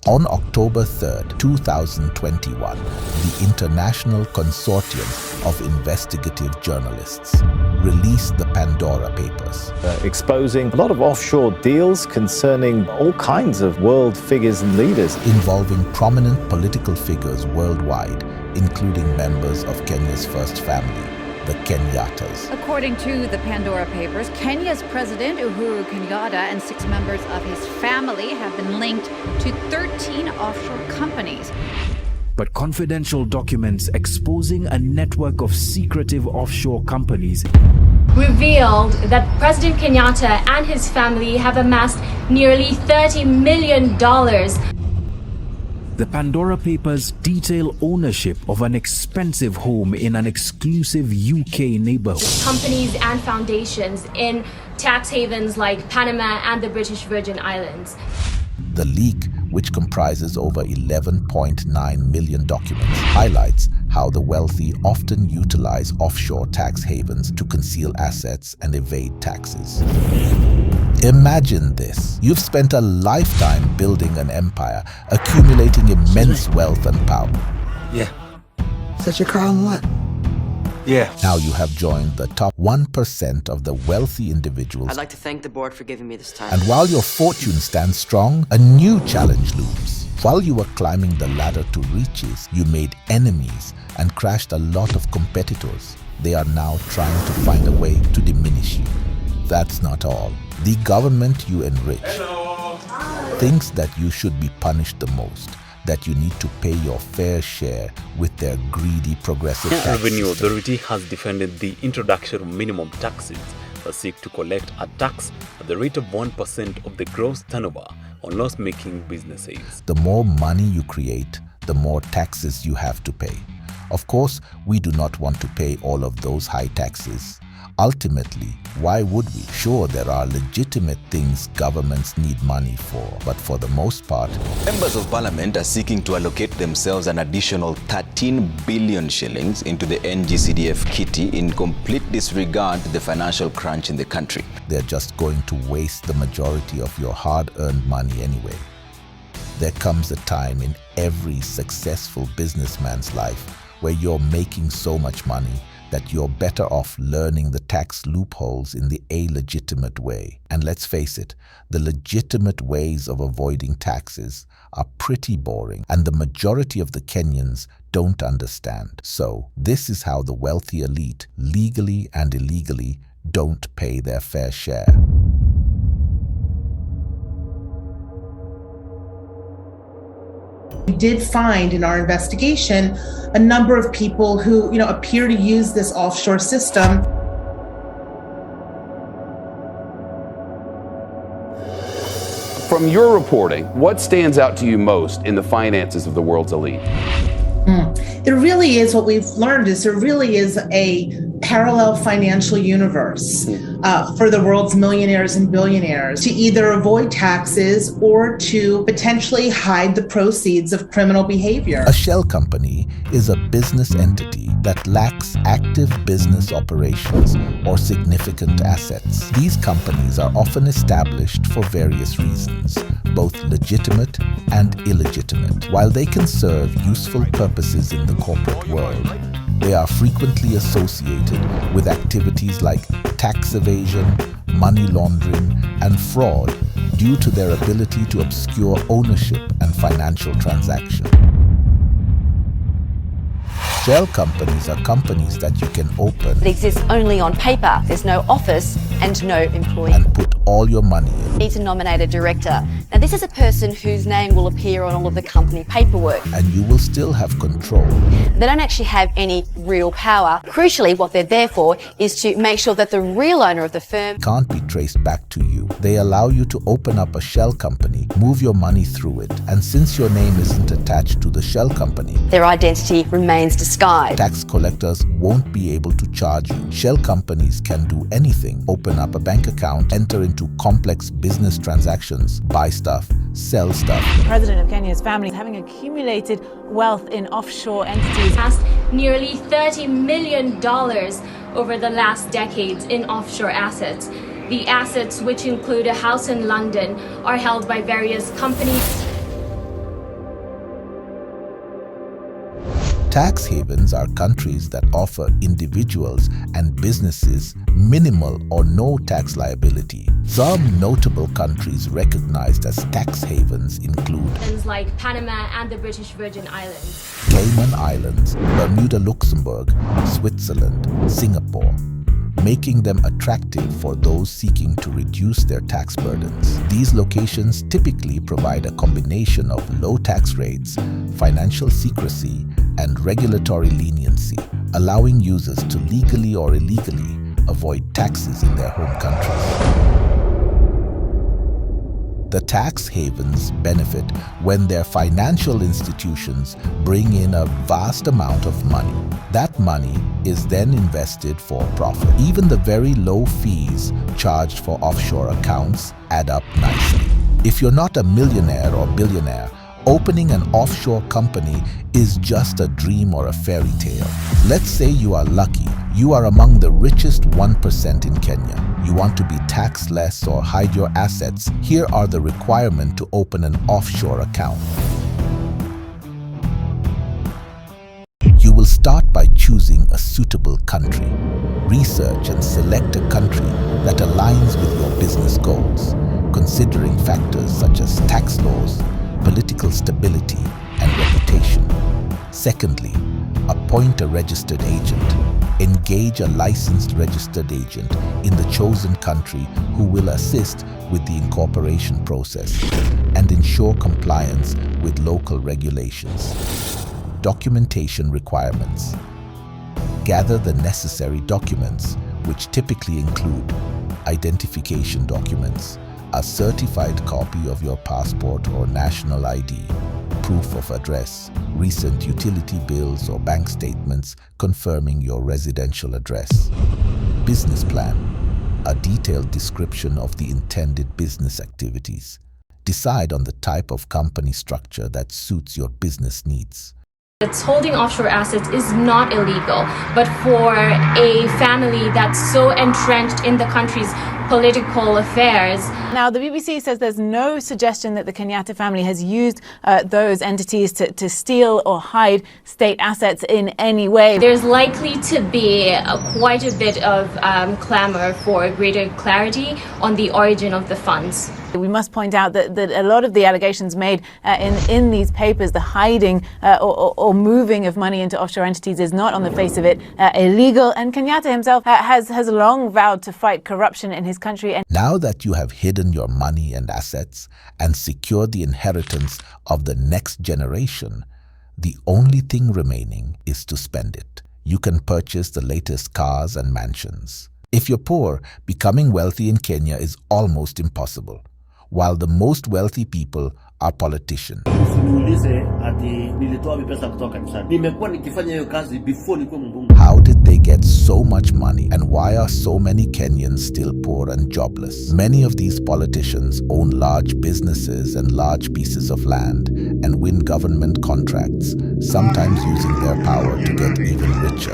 On October 3rd, 2021, the International Consortium of Investigative Journalists released the Pandora Papers, exposing a lot of offshore deals concerning all kinds of world figures and leaders, involving prominent political figures worldwide, including members of Kenya's first family, the Kenyattas. According to the Pandora Papers, Kenya's President Uhuru Kenyatta and 6 members of his family have been linked to 13 offshore companies. But confidential documents exposing a network of secretive offshore companies revealed that President Kenyatta and his family have amassed nearly $30 million. The Pandora Papers detail ownership of an expensive home in an exclusive UK neighborhood. Companies and foundations in tax havens like Panama and the British Virgin Islands. The leak, which comprises over 11.9 million documents, highlights how the wealthy often utilize offshore tax havens to conceal assets and evade taxes. Imagine this. You've spent a lifetime building an empire, accumulating immense wealth and power. Yeah. Such a car on what? Yeah. Now you have joined the top 1% of the wealthy individuals. I'd like to thank the board for giving me this time. And while your fortune stands strong, a new challenge looms. While you were climbing the ladder to riches, you made enemies and crashed a lot of competitors. They are now trying to find a way to diminish you. That's not all. The government you enrich thinks that you should be punished the most, that you need to pay your fair share with their greedy progressive tax Revenue system. Authority has defended the introduction of minimum taxes that seek to collect a tax at the rate of 1% of the gross turnover on loss-making businesses. The more money you create, the more taxes you have to pay. Of course, we do not want to pay all of those high taxes. Ultimately, why would we? Sure, there are legitimate things governments need money for, but for the most part, members of parliament are seeking to allocate themselves an additional 13 billion shillings into the NGCDF kitty in complete disregard to the financial crunch in the country. they're just going to waste the majority of your hard-earned money anyway. There comes a time in every successful businessman's life where you're making so much money that you're better off learning the tax loopholes in the illegitimate way. And let's face it, the legitimate ways of avoiding taxes are pretty boring, and the majority of the Kenyans don't understand. So, this is how the wealthy elite, legally and illegally, don't pay their fair share. We did find in our investigation a number of people who, appear to use this offshore system. From your reporting, what stands out to you most in the finances of the world's elite? There really is, what we've learned is there really is a parallel financial universe for the world's millionaires and billionaires to either avoid taxes or to potentially hide the proceeds of criminal behavior. A shell company is a business entity that lacks active business operations or significant assets. These companies are often established for various reasons, both legitimate and illegitimate. While they can serve useful purposes in the corporate world, they are frequently associated with activities like tax evasion, money laundering, and fraud due to their ability to obscure ownership and financial transactions. Shell companies are companies that you can open. It exists only on paper. There's no office and no employee. And put all your money in. You need to nominate a director. Now, this is a person whose name will appear on all of the company paperwork. And you will still have control. They don't actually have any real power. Crucially, what they're there for is to make sure that the real owner of the firm can't be traced back to you. They allow you to open up a shell company, move your money through it, and since your name isn't attached to the shell company, their identity remains disguised. Tax collectors won't be able to charge you. Shell companies can do anything: open up a bank account, enter into complex business transactions, buy stuff, sell stuff. The president of Kenya's family, having accumulated wealth in offshore entities, Amassed nearly $30 million over the last decades in offshore assets. The assets, which include a house in London, are held by various companies. Tax havens are countries that offer individuals and businesses minimal or no tax liability. Some notable countries recognized as tax havens include like Panama and the British Virgin Islands, Cayman Islands, Bermuda, Luxembourg, Switzerland, Singapore, making them attractive for those seeking to reduce their tax burdens. These locations typically provide a combination of low tax rates, financial secrecy, and regulatory leniency, allowing users to legally or illegally avoid taxes in their home countries. The tax havens benefit when their financial institutions bring in a vast amount of money. That money is then invested for profit. Even the very low fees charged for offshore accounts add up nicely. If you're not a millionaire or billionaire, opening an offshore company is just a dream or a fairy tale. Let's say you are lucky. You are among the richest 1% in Kenya. You want to be taxed less or hide your assets. Here are the requirements to open an offshore account. You will start by choosing a suitable country. Research and select a country that aligns with your business goals, considering factors such as tax laws, political stability, and reputation. Secondly, appoint a registered agent. Engage a licensed registered agent in the chosen country who will assist with the incorporation process and ensure compliance with local regulations. Documentation requirements. Gather the necessary documents, which typically include identification documents, a certified copy of your passport or national ID, proof of address, recent utility bills or bank statements confirming your residential address. Business plan, a detailed description of the intended business activities. Decide on the type of company structure that suits your business needs. Holding offshore assets is not illegal, but for a family that's so entrenched in the country's political affairs. Now, the BBC says there's no suggestion that the Kenyatta family has used those entities to steal or hide state assets in any way. There's likely to be quite a bit of clamor for greater clarity on the origin of the funds. We must point out that a lot of the allegations made in these papers, the hiding or moving of money into offshore entities, is not on the face of it illegal. And Kenyatta himself has long vowed to fight corruption in his country. And now that you have hidden your money and assets and secured the inheritance of the next generation, the only thing remaining is to spend it. You can purchase the latest cars and mansions. If you're poor, becoming wealthy in Kenya is almost impossible, while the most wealthy people are politicians. How did they get so much money, and why are so many Kenyans still poor and jobless? Many of these politicians own large businesses and large pieces of land and win government contracts, sometimes using their power to get even richer.